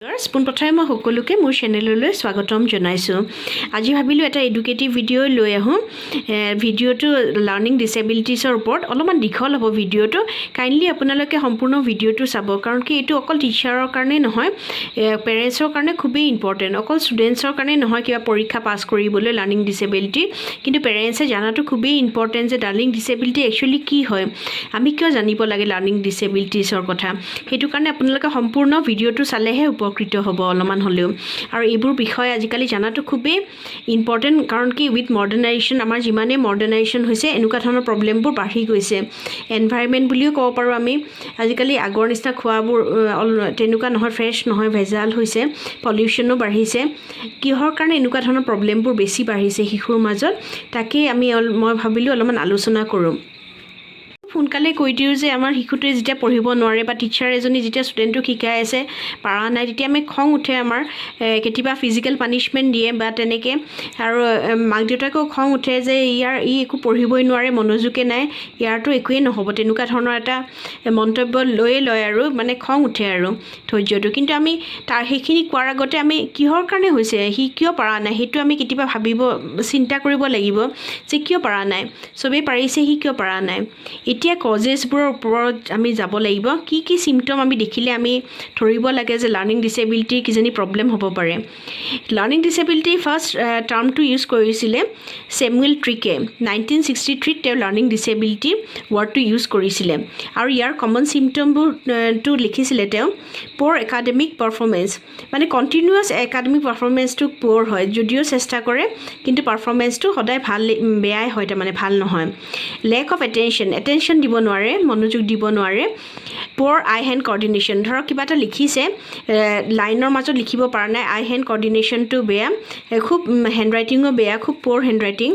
পোনপ্ৰথমে মই সকলোকে মোৰ চেনেললৈ স্বাগতম জনাইছোঁ। আজি ভাবিলোঁ এটা এডুকেটিভ ভিডিঅ' লৈ আহোঁ। ভিডিঅ'টো লাৰ্ণিং ডিছেবিলিটিছৰ ওপৰত অলপমান দীঘল হ'ব ভিডিঅ'টো। কাইণ্ডলি আপোনালোকে সম্পূৰ্ণ ভিডিঅ'টো চাব, কাৰণ কি এইটো অকল টিচাৰৰ কাৰণে নহয়, পেৰেণ্টছৰ কাৰণে খুবেই ইম্পৰ্টেণ্ট। অকল ষ্টুডেণ্টছৰ কাৰণে নহয় কিবা পৰীক্ষা পাছ কৰিবলৈ লাৰ্ণিং ডিছেবিলিটি, কিন্তু পেৰেণ্টছে জনাটো খুবেই ইম্পৰ্টেণ্ট যে লাৰ্ণিং ডিছেবিলিটি একচুৱেলি কি হয়, আমি কিয় জানিব লাগে লাৰ্ণিং ডিছেবিলিটিছৰ কথা। সেইটো কাৰণে আপোনালোকে সম্পূৰ্ণ ভিডিঅ'টো চালেহে উপকৃত হ'ব অলপমান হ'লেও। আৰু এইবোৰ বিষয় আজিকালি জনাটো খুবেই ইম্পৰ্টেণ্ট, কাৰণ কি উইথ মডাৰ্ণাইজেশ্যন, আমাৰ যিমানেই মডাৰ্ণাইজেশ্যন হৈছে এনেকুৱা ধৰণৰ প্ৰব্লেমবোৰ বাঢ়ি গৈছে। এনভাইৰমেণ্ট বুলিও ক'ব পাৰোঁ আমি। আজিকালি আগৰ নিচিনা খোৱাবোৰ তেনেকুৱা নহয়, ফ্ৰেছ নহয়, ভেজাল হৈছে, পলিউশ্যনো বাঢ়িছে। কিহৰ কাৰণে এনেকুৱা ধৰণৰ প্ৰব্লেমবোৰ বেছি বাঢ়িছে শিশুৰ মাজত, তাকেই মই ভাবিলোঁ অলপমান আলোচনা কৰোঁ। সোনকালে কৈ দিওঁ যে আমাৰ শিশুটোৱে যেতিয়া পঢ়িব নোৱাৰে বা টিচাৰ এজনী যেতিয়া ষ্টুডেণ্টটোক শিকাই আছে পাৰা নাই, তেতিয়া আমি খং উঠে আমাৰ, কেতিয়াবা ফিজিকেল পানিছমেণ্ট দিয়ে বা তেনেকৈ। আৰু মাক দেউতাকেও খং উঠে যে ই একো পঢ়িবই নোৱাৰে, মনোযোগে নাই, ইয়াৰতো একোৱেই নহ'ব, তেনেকুৱা ধৰণৰ এটা মন্তব্য লয় আৰু মানে খং উঠে আৰু ধৈৰ্যটো। কিন্তু আমি সেইখিনি কোৱাৰ আগতে আমি কিহৰ কাৰণে হৈছে, সি কিয় পাৰা নাই, সেইটো আমি কেতিয়াবা চিন্তা কৰিব লাগিব যে কিয় পাৰা নাই। চবেই পাৰিছে, সি কিয় পাৰা নাই। এতিয়া কজেছবোৰৰ ওপৰত আমি যাব লাগিব। কি চিমটম আমি দেখিলে আমি ধৰিব লাগে যে লাৰ্ণিং ডিছেবিলিটিৰ কিজানি প্ৰব্লেম হ'ব পাৰে। লাৰ্ণিং ডিছেবিলিটি ফাৰ্ষ্ট টাৰ্মটো ইউজ কৰিছিলে ছেমুৱেল ট্ৰিকে। 1963 তেওঁ লাৰ্ণিং ডিছেবিলিটি ৱৰ্ডটো ইউজ কৰিছিলে। আৰু ইয়াৰ কমন চিমটমবোৰটো লিখিছিলে তেওঁ প'ৰ একাডেমিক পাৰফৰ্মেঞ্চ, মানে কণ্টিনিউৱাছ একাডেমিক পাৰফৰ্মেঞ্চটো প'ৰ হয়, যদিও চেষ্টা কৰে কিন্তু পাৰফৰ্মেঞ্চটো সদায় বেয়াই হয়, তাৰমানে ভাল নহয়। লেক অফ এটেনশ্যন দিব নোৱাৰে, মনোযোগ দিব নোৱাৰে। প'ৰ আই হেণ্ড কৰ্ডিনেশ্যন, ধৰক কিবা এটা লিখিছে, লাইনৰ মাজত লিখিব পৰা নাই, আই হেণ্ড কৰ্ডিনেশ্যনটো বেয়া, খুব হেণ্ড ৰাইটিঙো বেয়া, খুব প'ৰ হেণ্ড ৰাইটিং।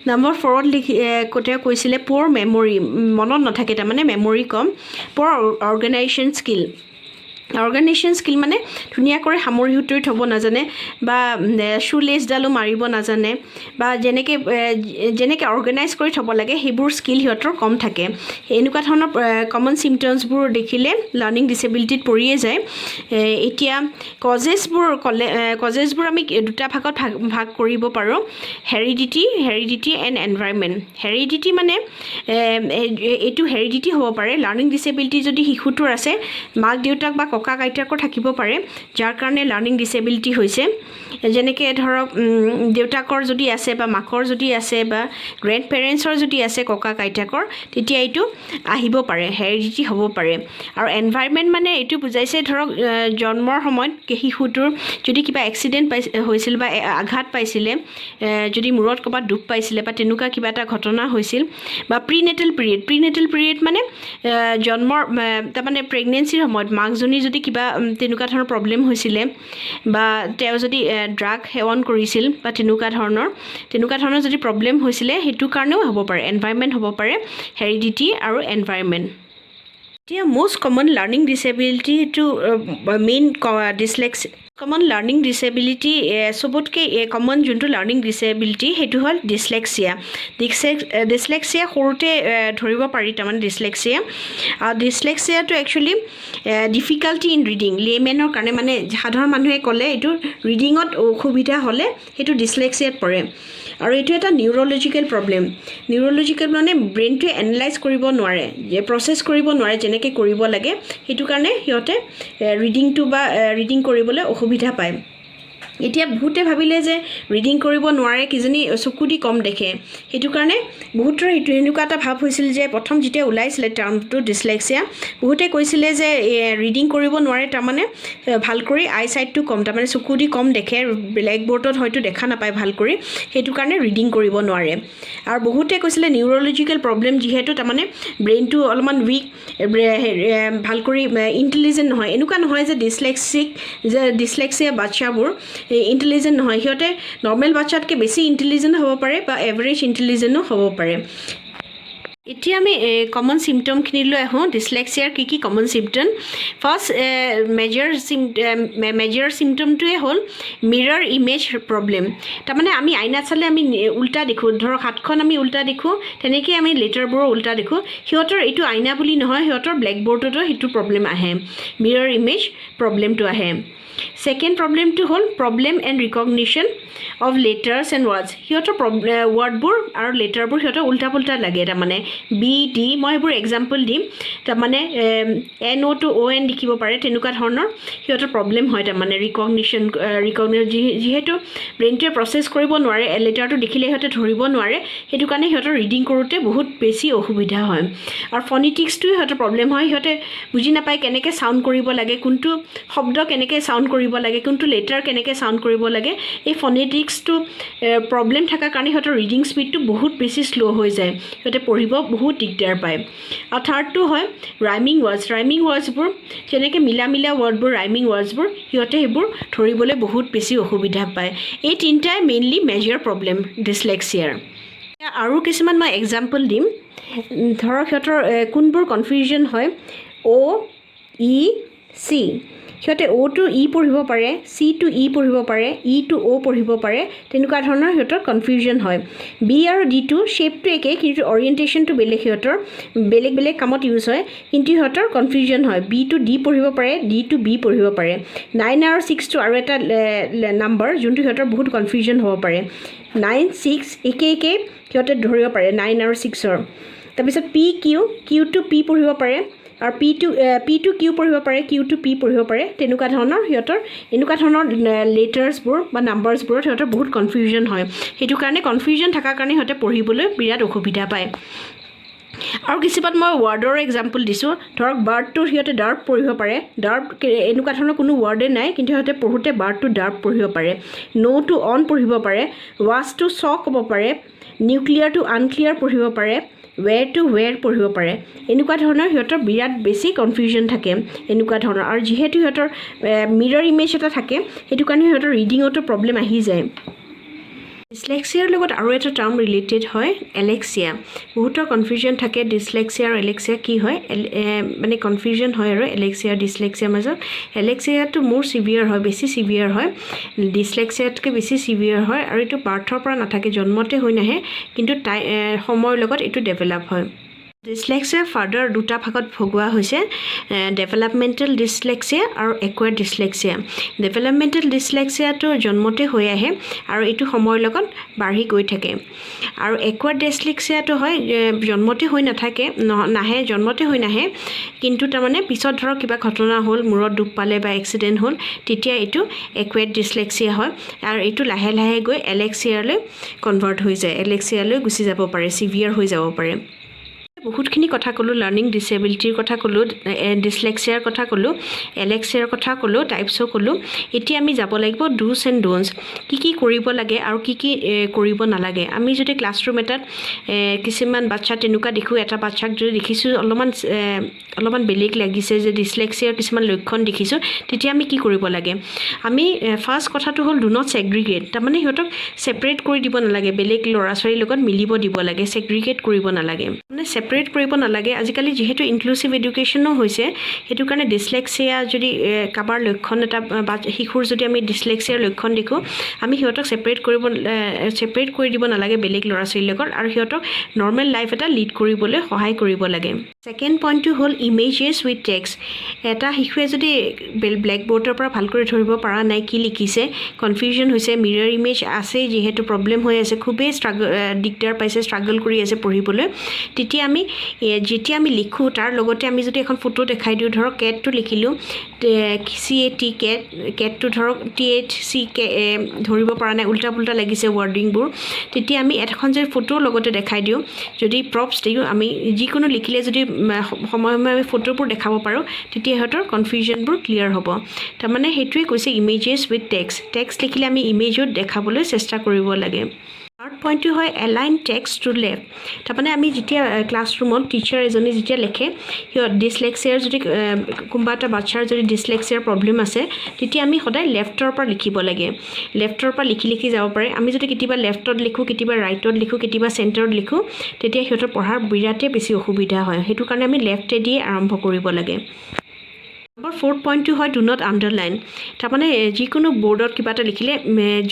নম্বৰ 4ত তেওঁ কৈছিলে প'ৰ মেমৰি, মনত নাথাকে, তাৰমানে মেমৰি কম। প'ৰ অৰ্গেনাইজেশ্যন স্কিল মানে ধুনীয়াকৈ সামৰি সুতৰি থ'ব নাজানে, বা শ্বুলেছডালো মাৰিব নাজানে, বা যেনেকৈ অৰ্গেনাইজ কৰি থ'ব লাগে সেইবোৰ স্কিল সিহঁতৰ কম থাকে। এনেকুৱা ধৰণৰ কমন চিমটমছবোৰ দেখিলে লাৰ্ণিং ডিছেবিলিটিত পৰিয়ে যায়। এতিয়া কজেছবোৰ আমি দুটা ভাগত ভাগ কৰিব পাৰোঁ, হেৰিডিটি এণ্ড এনভাইৰনমেণ্ট। হেৰিডিটি মানে এইটো হেৰিডিটি হ'ব পাৰে। লাৰ্ণিং ডিছেবিলিটি যদি শিশুটোৰ আছে, মাক দেউতাক বা ককা আইতাকৰ থাকিব পাৰে যাৰ কাৰণে লাৰ্ণিং ডিছেবিলিটি হৈছে। যেনেকৈ ধৰক দেউতাকৰ যদি আছে বা মাকৰ যদি আছে বা গ্ৰেণ্ড পেৰেণ্টছৰ যদি আছে ককা আইতাকৰ, তেতিয়া এইটো আহিব পাৰে, হেৰিডিটি হ'ব পাৰে। আৰু এনভাইৰনমেণ্ট মানে এইটো বুজাইছে, ধৰক জন্মৰ সময়ত শিশুটোৰ যদি কিবা এক্সিডেণ্ট হৈছিল বা আঘাত পাইছিলে, যদি মূৰত ক'ৰবাত দুখ পাইছিলে বা তেনেকুৱা কিবা এটা ঘটনা হৈছিল, বা প্ৰিনেটেল পিৰিয়ড মানে জন্মৰ তাৰমানে প্ৰেগনেঞ্চিৰ সময়ত মাকজনী যদি কিবা তেনেকুৱা ধৰণৰ প্ৰব্লেম হৈছিলে, বা তেওঁ যদি ড্ৰাগ সেৱন কৰিছিল বা তেনেকুৱা ধৰণৰ যদি প্ৰব্লেম হৈছিলে, সেইটো কাৰণেও হ'ব পাৰে, এনভাইৰনমেণ্ট হ'ব পাৰে, হেৰিডিটি আৰু এনভাইৰনমেণ্ট। এতিয়া মষ্ট কমন লাৰ্ণিং ডিছেবিলিটিটো কমন লাৰ্ণিং ডিছেবিলিটি, চবতকৈ কমন যোনটো লাৰ্ণিং ডিছেবিলিটি সেইটো হ'ল ডিছলেক্সিয়া সৰুতে ধৰিব পাৰি, তাৰমানে ডিছলেক্সিয়াটো একচুৱেলি ডিফিকাল্টি ইন ৰিডিং, লেমেনৰ কাৰণে, মানে সাধাৰণ মানুহে ক'লে এইটো ৰিডিঙত অসুবিধা হ'লে সেইটো ডিছলেক্সিয়াত পৰে। আৰু এইটো এটা নিউৰলজিকেল প্ৰব্লেম। নিউৰলজিকেল মানে ব্ৰেইনটোৱে এনালাইজ কৰিব নোৱাৰে, প্ৰচেছ কৰিব নোৱাৰে যেনেকৈ কৰিব লাগে, সেইটো কাৰণে সিহঁতে ৰিডিং কৰিবলৈ অসুবিধা পায়। এতিয়া বহুতে ভাবিলে যে ৰিডিং কৰিব নোৱাৰে, কিজানি চকু দি কম দেখে, সেইটো কাৰণে বহুতৰ এনেকুৱা এটা ভাৱ হৈছিল যে প্ৰথম যেতিয়া ওলাইছিলে টাৰ্মটো ডিছলেক্সিয়া, বহুতে কৈছিলে যে ৰিডিং কৰিব নোৱাৰে, তাৰমানে ভাল কৰি আই চাইটটো কম, তাৰমানে চকু দি কম দেখে, ব্লেকবৰ্ডত হয়তো দেখা নাপায় ভাল কৰি, সেইটো কাৰণে ৰিডিং কৰিব নোৱাৰে। আৰু বহুতে কৈছিলে নিউৰলজিকেল প্ৰব্লেম, যিহেতু তাৰমানে ব্ৰেইনটো অলপমান উইক, ভাল কৰি ইণ্টেলিজেণ্ট নহয়। এনেকুৱা নহয় যে ডিছলেক্সিয়া বাচ্চাবোৰ ইণ্টেলিজেণ্ট নহয়, সিহঁতে নৰ্মেল বাচ্চাতকৈ বেছি ইণ্টেলিজেণ্ট হ'ব পাৰে বা এভাৰেজ ইণ্টেলিজেণ্টো হ'ব পাৰে। এতিয়া আমি কমন চিমটমখিনিলৈ আহোঁ। ডিছলেক্সিয়াৰ কি কমন চিমটম? ফাৰ্ষ্ট মেজৰ চিমটমটোৱে হ'ল মিৰৰ ইমেজ প্ৰব্লেম। তাৰমানে আমি আইনাত চালে আমি উল্টা দেখোঁ, ধৰক হাতখন আমি উল্টা দেখোঁ, তেনেকৈ আমি লেটাৰবোৰো উল্টা দেখোঁ। সিহঁতৰ এইটো আইনা বুলি নহয়, সিহঁতৰ ব্লেকবৰ্ডতো সেইটো প্ৰব্লেম আহে, মিৰৰ ইমেজ প্ৰব্লেমটো আহে। সেকেন্ড প্ৰবলেমটো হ'ল problem and recognition of letters and words সিহঁতৰ ৱৰ্ডবোৰ আৰু লেটাৰবোৰ সিহঁতৰ উল্টা পুল্টা লাগে তাৰমানে বি ডি মই এইবোৰ এক্সাম্পল দিম তাৰমানে এন অ' টু অ' এন লিখিব পাৰে তেনেকুৱা ধৰণৰ সিহঁতৰ প্ৰবলেম হয় তাৰমানে ৰিকগনিশ্যন যিহেতু ব্ৰেইনটোৱে প্ৰচেছ কৰিব নোৱাৰে লেটাৰটো দেখিলে সিহঁতে ধৰিব নোৱাৰে সেইটো কাৰণে সিহঁতৰ ৰিডিং কৰোঁতে বহুত বেছি অসুবিধা হয় আৰু ফনিটিক্সটো সিহঁতৰ প্ৰবলেম হয় সিহঁতে বুজি নাপায় কেনেকৈ চাউণ্ড কৰিব লাগে কোনটো শব্দ কেনেকৈ চাউণ্ড কৰিব লাগে কোনটো লেটাৰ কেনেকৈ চাউণ্ড কৰিব লাগে এই ফনেটিক্সটো প্ৰবলেম থকাৰ কাৰণে সিহঁতৰ ৰিডিং স্পীডটো বহুত বেছি শ্ল' হৈ যায় সিহঁতে পঢ়িব বহুত দিগদাৰ পায় আৰু থাৰ্ডটো হয় ৰাইমিং ৱৰ্ডছবোৰ যেনেকৈ মিলা ৱৰ্ডবোৰ ৰাইমিং ৱৰ্ডছবোৰ সিহঁতে সেইবোৰ ধৰিবলৈ বহুত বেছি অসুবিধা পায় এই তিনিটাই মেইনলি মেজৰ প্ৰবলেম ডিছলেক্সিয়াৰ আৰু কিছুমান মই এক্সাম্পল দিম ধৰক সিহঁতৰ কোনবোৰ কনফিউজন হয় অ' ই চি সিহঁতে অ' টু ই পঢ়িব পাৰে চি টু ই পঢ়িব পাৰে ই টু অ' পঢ়িব পাৰে তেনেকুৱা ধৰণৰ সিহঁতৰ কনফিউজন হয় বি আৰু ডিটো শ্বেপটো একে কিন্তু অৰিয়েণ্টেশ্যনটো বেলেগ সিহঁতৰ বেলেগ কামত ইউজ হয় কিন্তু সিহঁতৰ কনফিউজন হয় বি টু ডি পঢ়িব পাৰে ডি টু বি পঢ়িব পাৰে 9 আৰু 6টো আৰু এটা নাম্বাৰ যোনটো সিহঁতৰ বহুত কনফিউজন হ'ব পাৰে 9 6 একে সিহঁতে ধৰিব পাৰে 9 আৰু 6ৰ তাৰপিছত পি কিউ টু পি পঢ়িব পাৰে আৰু পি টু কিউ পঢ়িব পাৰে কিউ টু পি পঢ়িব পাৰে তেনেকুৱা ধৰণৰ সিহঁতৰ এনেকুৱা ধৰণৰ লেটাৰ্ছবোৰ বা নাম্বাৰ্ছবোৰত সিহঁতৰ বহুত কনফিউজন হয় সেইটো কাৰণে কনফিউজন থকাৰ কাৰণে সিহঁতে পঢ়িবলৈ বিৰাট অসুবিধা পায় আৰু কিছুমান মই ৱৰ্ডৰ এক্সাম্পল দিছোঁ ধৰক বাৰ্ডটো সিহঁতে ডাৰ্প পঢ়িব পাৰে ডাৰ্প এনেকুৱা ধৰণৰ কোনো ৱৰ্ডে নাই কিন্তু সিহঁতে পঢ়োঁতে বাৰ্ডটো ডাৰ্প পঢ়িব পাৰে ন' টু অন পঢ়িব পাৰে ৱাছ টু চ ক'ব পাৰে নিউক্লিয়াৰ টু আনক্লিয়াৰ পঢ়িব পাৰে ৱেৰ টু ৱেৰ পঢ়িব পাৰে এনেকুৱা ধৰণৰ সিহঁতৰ বিৰাট বেছি কনফিউজন থাকে এনেকুৱা ধৰণৰ আৰু যিহেতু সিহঁতৰ মিৰৰ ইমেজ এটা থাকে সেইটো কাৰণে সিহঁতৰ ৰিডিঙতো প্ৰবলেম আহি যায় ডিছলেক্সিয়াৰ লগত আৰু এটা টাৰ্ম ৰিলেটেড হয় এলেক্সিয়া বহুতৰ কনফিউজন থাকে ডিছলেক্সিয়া আৰু এলেক্সিয়া কি হয় মানে কনফিউজন হয় আৰু এলেক্সিয়া আৰু ডিছলেক্সিয়াৰ মাজত এলেক্সিয়াটো মোৰ চিভিয়াৰ হয় বেছি চিভিয়াৰ হয় ডিছলেক্সিয়াতকৈ বেছি চিভিয়াৰ হয় আৰু এইটো বাৰ্থৰ পৰা নাথাকে জন্মতে হৈ নাহে কিন্তু সময়ৰ লগত এইটো ডেভেলপ হয় ডিছলেক্সিয়া ফাৰ্ডাৰ দুটা ভাগত ভগোৱা হৈছে ডেভেলপমেণ্টেল ডিছলেক্সিয়া আৰু একুৱাৰ্ড ডিছলেক্সিয়া ডেভেলপমেণ্টেল ডিছলেক্সিয়াটো জন্মতে হৈ আহে আৰু এইটো সময়ৰ লগত বাঢ়ি গৈ থাকে আৰু একুৱাৰ্ড ডিছলেক্সিয়াটো হয় জন্মতে হৈ জন্মতে হৈ নাহে কিন্তু তাৰমানে পিছত ধৰক কিবা ঘটনা হ'ল মূৰত দুখ পালে বা এক্সিডেণ্ট হ'ল তেতিয়া এইটো একুৱাৰ্ড ডিছলেক্সিয়া হয় আৰু এইটো লাহে লাহে গৈ এলেক্সিয়ালৈ কনভাৰ্ট হৈ যায় এলেক্সিয়ালৈ গুচি যাব পাৰে চিভিয়াৰ হৈ যাব পাৰে বহুতখিনি কথা ক'লোঁ লাৰ্ণিং ডিছেবিলিটিৰ কথা ক'লোঁ ডিছলেক্সিয়াৰ কথা ক'লোঁ এলেক্সিয়াৰ কথা ক'লোঁ টাইপছো ক'লোঁ এতিয়া আমি যাব লাগিব ডুজ এণ্ড ড'নটছ কি কৰিব লাগে আৰু কি কৰিব নালাগে আমি যদি ক্লাছৰুম এটাত কিছুমান বাচ্চা তেনেকুৱা দেখোঁ এটা বাচ্চাক যদি দেখিছোঁ অলপমান বেলেগ লাগিছে যে ডিছলেক্সিয়াৰ কিছুমান লক্ষণ দেখিছোঁ তেতিয়া আমি কি কৰিব লাগে আমি ফাৰ্ষ্ট কথাটো হ'ল ডু নট ছেগ্ৰিগেট তাৰমানে সিহঁতক ছেপাৰেট কৰি দিব নালাগে বেলেগ ল'ৰা ছোৱালীৰ লগত মিলিব দিব লাগে ছেগ্ৰিগেট কৰিব নালাগে মানে ছেপাৰেট কৰিব নালাগে আজিকালি যিহেতু ইনক্লুচিভ এডুকেশ্যনো হৈছে সেইটো কাৰণে ডিছলেক্সিয়া যদি কাৰোবাৰ লক্ষণ এটা বা শিশুৰ যদি আমি ডিছলেক্সিয়াৰ লক্ষণ দেখোঁ আমি সিহঁতক ছেপাৰেট কৰি দিব নালাগে বেলেগ ল'ৰা ছোৱালীৰ লগত আৰু সিহঁতক নৰ্মেল লাইফ এটা লিড কৰিবলৈ সহায় কৰিব লাগে ছেকেণ্ড পইণ্টটো হ'ল ইমেজেছ উইথ টেক্সট এটা শিশুৱে যদি ব্লেকবৰ্ডৰ পৰা ভালকৈ ধৰিব পৰা নাই কি লিখিছে কনফিউজন হৈছে মিৰৰ ইমেজ আছে যিহেতু প্ৰবলেম হৈ আছে খুবেই দিগদাৰ পাইছে ষ্ট্ৰাগল কৰি আছে পঢ়িবলৈ তেতিয়া যেতিয়া আমি লিখোঁ তাৰ লগতে আমি যদি এখন ফটো দেখাই দিওঁ ধৰক কেটটো লিখিলোঁ CAT কেটটো ধৰক THC ধৰিব পৰা নাই উল্টা পুল্টা লাগিছে ৱৰ্ডিংবোৰ তেতিয়া আমি এখন যদি ফটোৰ লগতে দেখাই দিওঁ যদি প্ৰপছ দিওঁ আমি যিকোনো লিখিলে যদি সময়ে আমি ফটোবোৰ দেখাব পাৰোঁ তেতিয়া সিহঁতৰ কনফিউজনবোৰ ক্লিয়াৰ হ'ব তাৰমানে সেইটোৱে কৈছে ইমেজেছ উইথ টেক্সট লিখিলে আমি ইমেজত দেখাবলৈ চেষ্টা কৰিব লাগে থাৰ্ড পইণ্টটো হয় এলাইন টেক্সট টু লেফ্ট তাৰমানে আমি যেতিয়া ক্লাছৰুমত টিচাৰ এজনে যেতিয়া লিখে সিহঁত ডিছলেক্সিয়াৰ যদি কোনোবা এটা বাচ্ছাৰ যদি ডিছলেক্সিয়াৰ প্ৰবলেম আছে তেতিয়া আমি সদায় লেফ্টৰ পৰা লিখিব লাগে লেফ্টৰ পৰা লিখি যাব পাৰে আমি যদি কেতিয়াবা লেফ্টত লিখোঁ কেতিয়াবা ৰাইটত লিখোঁ কেতিয়াবা চেণ্টাৰত লিখোঁ তেতিয়া সিহঁতৰ পঢ়াৰ বিৰাটেই বেছি অসুবিধা হয় সেইটো কাৰণে আমি লেফ্টেদিয়ে আৰম্ভ কৰিব লাগে নম্বৰ 4.2 হয় ডু নট আণ্ডাৰলাইন। তাৰমানে যিকোনো বৰ্ডত কিবা এটা লিখিলে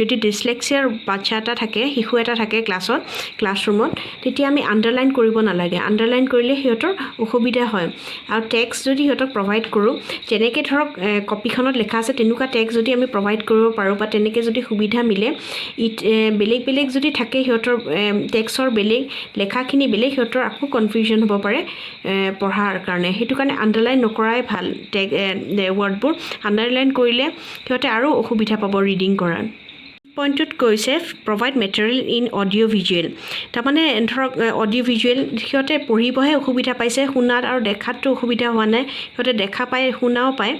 যদি ডিছলেক্সিয়াৰ বাচ্চা এটা থাকে, শিশু এটা থাকে ক্লাছৰুমত, তেতিয়া আমি আণ্ডাৰলাইন কৰিব নালাগে। আণ্ডাৰলাইন কৰিলে সিহঁতৰ অসুবিধা হয়। আৰু টেক্সট যদি সিহঁতক প্ৰভাইড কৰোঁ, যেনেকৈ ধৰক কপিখনত লেখা আছে তেনেকুৱা টেক্সট যদি আমি প্ৰভাইড কৰিব পাৰোঁ বা তেনেকৈ যদি সুবিধা মিলে, বেলেগ বেলেগ যদি থাকে সিহঁতৰ টেক্সটৰ বেলেগ, লেখাখিনি বেলেগ, সিহঁতৰ আকৌ কনফিউজন হ'ব পাৰে পঢ়াৰ কাৰণে। সেইটো কাৰণে আণ্ডাৰলাইন নকৰাই ভাল। ৱৰ্ডবোৰ আণ্ডাৰলাইন কৰিলে সিহঁতে আৰু অসুবিধা পাব ৰিডিং কৰাত। পইণ্টটোত কৈছে provide material in audio' visual. তাৰমানে ধৰক অডিঅ' ভিজুৱেল সিহঁতে পঢ়িবহে অসুবিধা পাইছে, শুনাত আৰু দেখাততো অসুবিধা হোৱা নাই, সিহঁতে দেখা পায় শুনাও পায়।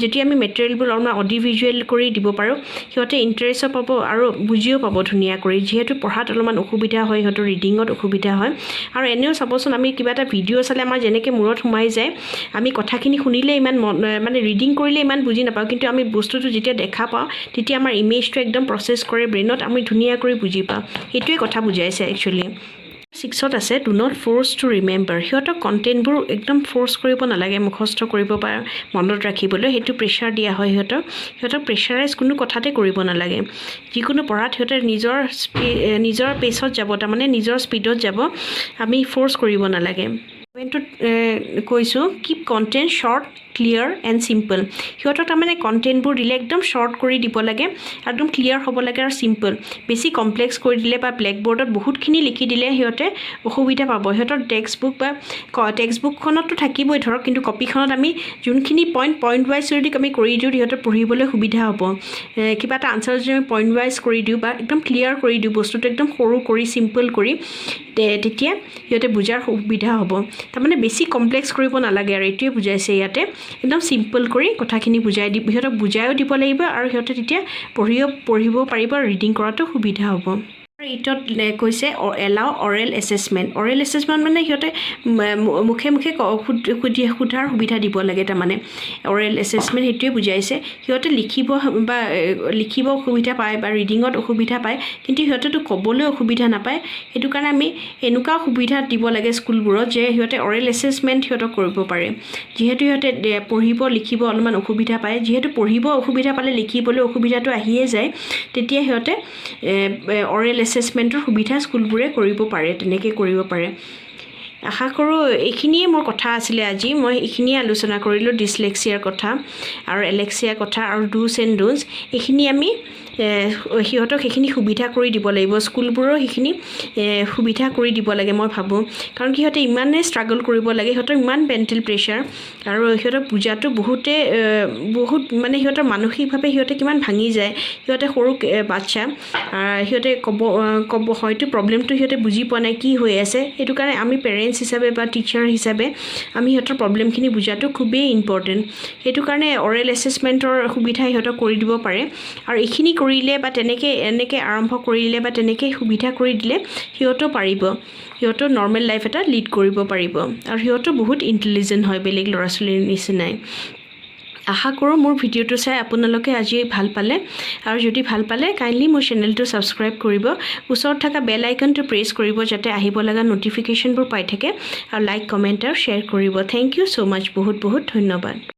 যদি আমি মেটেৰিয়েলবোৰ অলপমান অডিঅ' ভিজুৱেল কৰি দিব পাৰোঁ, সিহঁতে ইণ্টাৰেষ্টো পাব আৰু বুজিও পাব ধুনীয়া কৰি। যিহেতু পঢ়াত অলপমান অসুবিধা হয়, সিহঁতৰ ৰিডিঙত অসুবিধা হয়। আৰু এনেও চাবচোন, আমি কিবা এটা ভিডিঅ' চালে আমাৰ যেনেকৈ মূৰত সোমাই যায়, আমি কথাখিনি শুনিলে ইমান মানে ৰিডিং কৰিলে ইমান বুজি নাপাওঁ, কিন্তু আমি বস্তুটো যেতিয়া দেখা পাওঁ তেতিয়া আমাৰ ইমেজটো একদম প্ৰচেছ কৰে ব্ৰেইনত, আমি ধুনীয়া কৰি বুজি পাওঁ। সেইটোৱে কথা বুজাইছে একচুৱেলি। 6ত আছে do not force two remember. সিহঁতক কণ্টেণ্টবোৰ একদম ফ'ৰ্চ কৰিব নালাগে মুখস্থ কৰিব বা মনত ৰাখিবলৈ। সেইটো প্ৰেছাৰ দিয়া হয় সিহঁতক প্ৰেছাৰাইজ কোনো কথাতে কৰিব নালাগে। যিকোনো পঢ়াত সিহঁতে নিজৰ পেচত যাব, তাৰমানে নিজৰ স্পীডত যাব, আমি ফ'ৰ্চ কৰিব নালাগে। পইণ্টটোত কৈছোঁ keep content short, clear and simple. সিহঁতক তাৰমানে কণ্টেণ্টবোৰ দিলে একদম শ্বৰ্ট কৰি দিব লাগে, একদম ক্লিয়াৰ হ'ব লাগে আৰু চিম্পল। বেছি কমপ্লেক্স কৰি দিলে বা ব্লেকবৰ্ডত বহুতখিনি লিখি দিলে সিহঁতে অসুবিধা পাব। সিহঁতৰ টেক্সটবুকখনতো থাকিবই ধৰক, কিন্তু কপিখনত আমি যোনখিনি পইণ্ট ৱাইজ যদি আমি কৰি দিওঁ, সিহঁতৰ পঢ়িবলৈ সুবিধা হ'ব। কিবা এটা আনচাৰ যদি আমি পইণ্ট ৱাইজ কৰি দিওঁ বা একদম ক্লিয়াৰ কৰি দিওঁ, বস্তুটো একদম সৰু কৰি চিম্পল কৰি, তেতিয়া সিহঁতে বুজাৰ সুবিধা হ'ব। তাৰমানে বেছি কমপ্লেক্স কৰিব নালাগে আৰু এইটোৱে বুজাইছে ইয়াতে। একদম চিম্পল কৰি কথাখিনি সিহঁতক বুজাইও দিব লাগিব আৰু সিহঁতে তেতিয়া পঢ়িব পাৰিব আৰু ৰিডিং কৰাটো সুবিধা হ'ব। আৰু 8ত কৈছে allow oral assessment. Oral assessment মানে সিহঁতে মুখে মুখে সোধাৰ সুবিধা দিব লাগে। তাৰমানে অৰেল এছেছমেণ্ট সেইটোৱে বুজাইছে। সিহঁতে লিখিব অসুবিধা পায় বা ৰিডিঙত অসুবিধা পায়, কিন্তু সিহঁতেতো ক'বলৈ অসুবিধা নাপায়। সেইটো কাৰণে আমি এনেকুৱা সুবিধা দিব লাগে স্কুলবোৰত যে সিহঁতে অৰেল এছেছমেণ্ট সিহঁতক কৰিব পাৰে। যিহেতু সিহঁতে পঢ়িব লিখিব অলপমান অসুবিধা পায়, যিহেতু পঢ়িব অসুবিধা পালে লিখিবলৈ অসুবিধাটো আহিয়ে যায়, তেতিয়া সিহঁতে অৰেল এছেছমেণ্টৰ সুবিধা স্কুলবোৰে কৰিব পাৰে, তেনেকৈ কৰিব পাৰে। আশা কৰোঁ এইখিনিয়ে মোৰ কথা আছিলে আজি। মই এইখিনিয়ে আলোচনা কৰিলোঁ, ডিছলেক্সিয়াৰ কথা আৰু এলেক্সিয়াৰ কথা আৰু ডুছ এণ্ড ডোনটছ। এইখিনি আমি সিহঁতক সেইখিনি সুবিধা কৰি দিব লাগিব, স্কুলবোৰৰ সেইখিনি সুবিধা কৰি দিব লাগে মই ভাবোঁ। কাৰণ সিহঁতে ইমানেই ষ্ট্ৰাগল কৰিব লাগে, সিহঁতৰ ইমান মেণ্টেল প্ৰেছাৰ, আৰু সিহঁতক বুজাটো বহুত মানে সিহঁতৰ মানসিকভাৱে সিহঁতে কিমান ভাঙি যায়। সিহঁতে সৰু বাচ্চা, সিহঁতে ক'ব হয়তো প্ৰব্লেমটো সিহঁতে বুজি পোৱা নাই কি হৈ আছে। সেইটো কাৰণে আমি পেৰেণ্টছ হিচাপে বা টিচাৰ হিচাপে আমি সিহঁতৰ প্ৰব্লেমখিনি বুজাটো খুবেই ইম্পৰ্টেণ্ট। সেইটো কাৰণে অৰেল এছেছমেণ্টৰ সুবিধা সিহঁতক কৰি দিব পাৰে। আৰু এইখিনি কৰিলে বা এনেকৈ আৰম্ভ কৰিলে বা তেনেকৈ সুবিধা কৰি দিলে সিহঁতেও পাৰিব, সিহঁতেও নৰ্মেল লাইফ এটা লিড কৰিব পাৰিব। আৰু সিহঁতেও বহুত ইণ্টেলিজেণ্ট হয় বেলেগ ল'ৰা ছোৱালীৰ নিচিনাই। আশা কৰোঁ মোৰ ভিডিঅ'টো চাই আপোনালোকে আজি ভাল পালে, আৰু যদি ভাল পালে কাইণ্ডলি মোৰ চেনেলটো ছাবস্ক্ৰাইব কৰিব, ওচৰত থকা বেল আইকনটো প্ৰেছ কৰিব যাতে আহিব লগা ন'টিফিকেশ্যনবোৰ পাই থাকে, আৰু লাইক কমেণ্ট আৰু শ্বেয়াৰ কৰিব। থেংক ইউ ছ' মাছ, বহুত বহুত ধন্যবাদ।